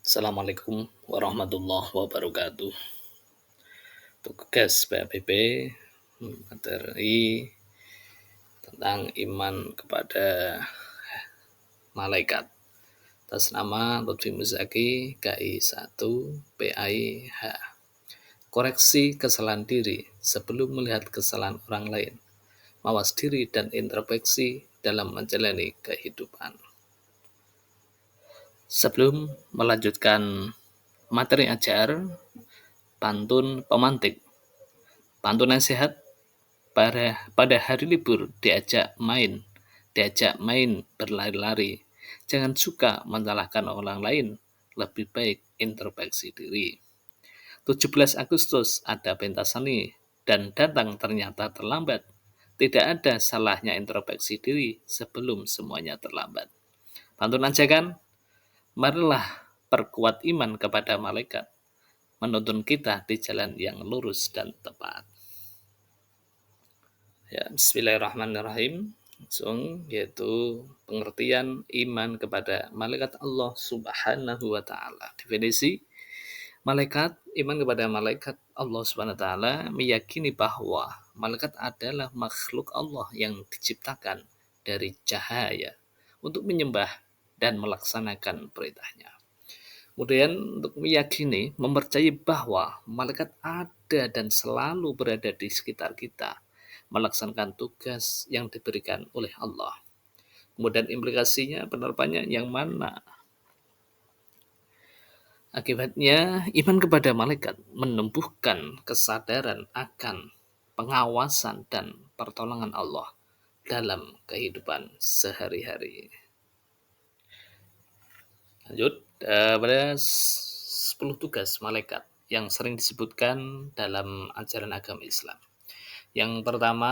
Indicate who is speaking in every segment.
Speaker 1: Assalamualaikum warahmatullahi wabarakatuh. Tugas PABB materi tentang iman kepada malaikat. Atas nama Lutfi Muzaki, KI 1 PAIH. Koreksi kesalahan diri sebelum melihat kesalahan orang lain. Mawas diri dan introspeksi dalam menjalani kehidupan. Sebelum melanjutkan materi ajar, pantun pemantik. Pantun nasihat pada hari libur diajak main berlari-lari. Jangan suka menyalahkan orang lain, lebih baik introspeksi diri. 17 Agustus ada pentas seni dan datang ternyata terlambat. Tidak ada salahnya introspeksi diri sebelum semuanya terlambat. Pantun ajakan, marilah perkuat iman kepada malaikat, menuntun kita di jalan yang lurus dan tepat. Ya, bismillahirrahmanirrahim. Langsung yaitu pengertian iman kepada malaikat Allah Subhanahu wa taala. Definisi malaikat, iman kepada malaikat Allah Subhanahu wa taala meyakini bahwa malaikat adalah makhluk Allah yang diciptakan dari cahaya untuk menyembah dan melaksanakan perintahnya. Kemudian untuk meyakini, mempercayai bahwa malaikat ada dan selalu berada di sekitar kita, melaksanakan tugas yang diberikan oleh Allah. Kemudian implikasinya, penerapannya yang mana? Akibatnya, iman kepada malaikat menumbuhkan kesadaran akan pengawasan dan pertolongan Allah dalam kehidupan sehari-hari. Lanjut, pada 10 tugas malaikat yang sering disebutkan dalam ajaran agama Islam. Yang pertama,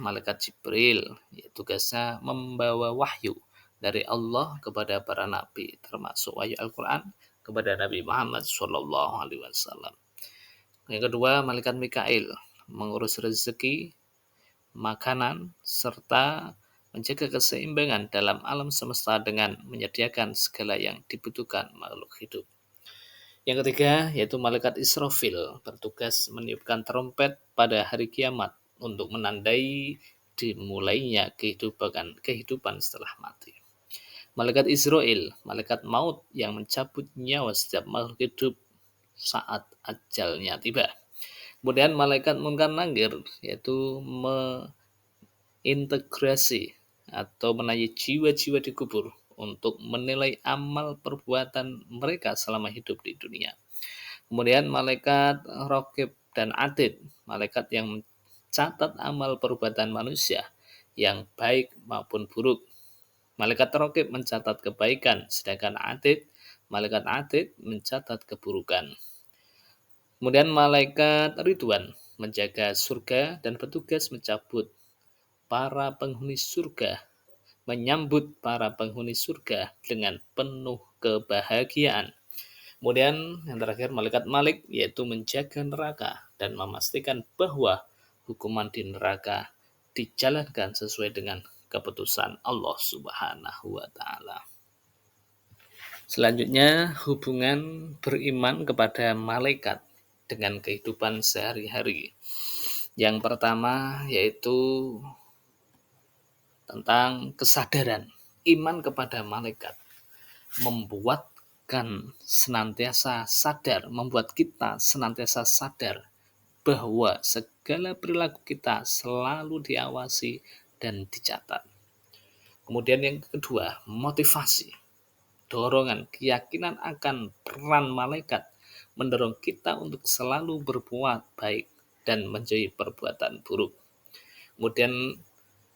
Speaker 1: malaikat Jibril, tugasnya membawa wahyu dari Allah kepada para nabi, termasuk wahyu Al-Quran kepada Nabi Muhammad SAW. Yang kedua, malaikat Mikail, mengurus rezeki, makanan, serta menjaga keseimbangan dalam alam semesta dengan menyediakan segala yang dibutuhkan makhluk hidup. Yang ketiga, yaitu malaikat Israfil, bertugas meniupkan trompet pada hari kiamat untuk menandai dimulainya kehidupan setelah mati. Malaikat Israel, malaikat maut yang mencabut nyawa setiap makhluk hidup saat ajalnya tiba. Kemudian malaikat Munkar Nakir, yaitu integrasi atau menanyai jiwa-jiwa di kubur untuk menilai amal perbuatan mereka selama hidup di dunia. Kemudian malaikat Raqib dan Atid, malaikat yang mencatat amal perbuatan manusia yang baik maupun buruk. Malaikat Raqib mencatat kebaikan, sedangkan malaikat Atid mencatat keburukan. Kemudian malaikat Ridwan menjaga surga dan bertugas menyambut para penghuni surga dengan penuh kebahagiaan. Kemudian yang terakhir malaikat Malik, yaitu menjaga neraka dan memastikan bahwa hukuman di neraka dijalankan sesuai dengan keputusan Allah Subhanahu wa taala. Selanjutnya, hubungan beriman kepada malaikat dengan kehidupan sehari-hari. Yang pertama yaitu tentang kesadaran. Iman kepada malaikat membuat kita senantiasa sadar bahwa segala perilaku kita selalu diawasi dan dicatat. Kemudian yang kedua, motivasi. Dorongan, keyakinan akan peran malaikat mendorong kita untuk selalu berbuat baik dan menjauhi perbuatan buruk. Kemudian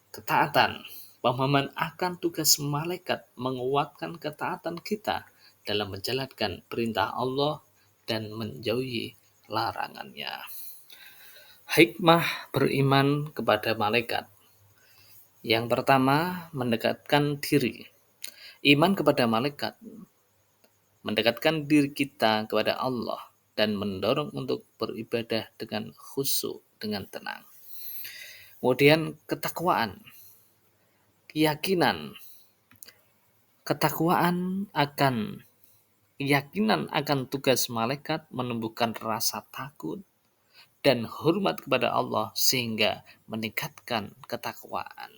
Speaker 1: ketaatan, pemahaman akan tugas malaikat menguatkan ketaatan kita dalam menjalankan perintah Allah dan menjauhi larangannya. Hikmah beriman kepada malaikat. Yang pertama, mendekatkan diri. Iman kepada malaikat mendekatkan diri kita kepada Allah dan mendorong untuk beribadah dengan khusyuk, dengan tenang. Kemudian ketakwaan, keyakinan, ketakwaan akan Keyakinan akan tugas malaikat menumbuhkan rasa takut dan hormat kepada Allah sehingga meningkatkan ketakwaan.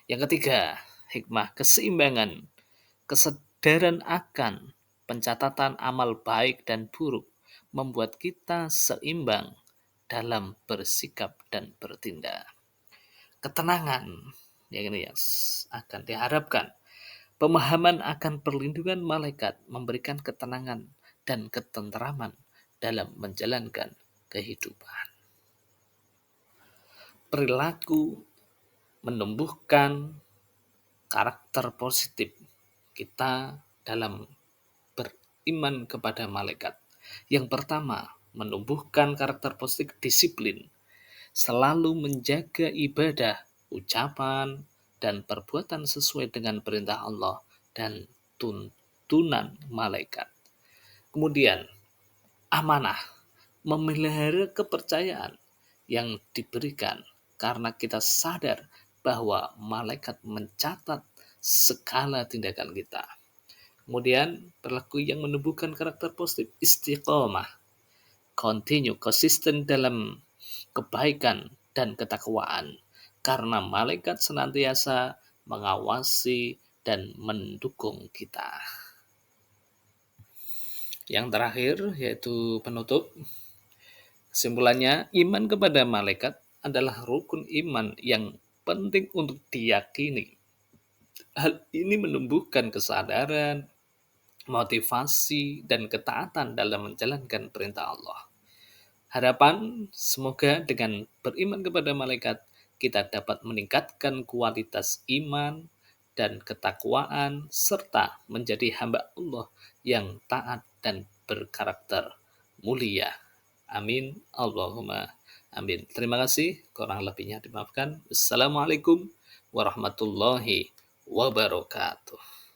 Speaker 1: Yang ketiga, hikmah keseimbangan, kesadaran akan pencatatan amal baik dan buruk membuat kita seimbang dalam bersikap dan bertindak. Ketenangan yang ini ya, akan diharapkan. Pemahaman akan perlindungan malaikat memberikan ketenangan dan ketenteraman dalam menjalankan kehidupan. Perilaku menumbuhkan karakter positif kita dalam beriman kepada malaikat. Yang pertama, menumbuhkan karakter positif disiplin, selalu menjaga ibadah, ucapan, dan perbuatan sesuai dengan perintah Allah dan tuntunan malaikat. Kemudian, amanah, memelihara kepercayaan yang diberikan karena kita sadar bahwa malaikat mencatat segala tindakan kita. Kemudian, perilaku yang menumbuhkan karakter positif, istiqomah, konsisten dalam kebaikan dan ketakwaan, karena malaikat senantiasa mengawasi dan mendukung kita. Yang terakhir, yaitu penutup. Kesimpulannya, iman kepada malaikat adalah rukun iman yang penting untuk diyakini. Hal ini menumbuhkan kesadaran, motivasi, dan ketaatan dalam menjalankan perintah Allah. Harapan semoga dengan beriman kepada malaikat, kita dapat meningkatkan kualitas iman dan ketakwaan, serta menjadi hamba Allah yang taat dan berkarakter mulia. Amin. Allahumma amin. Terima kasih. Kurang lebihnya dimaafkan. Assalamualaikum warahmatullahi wabarakatuh.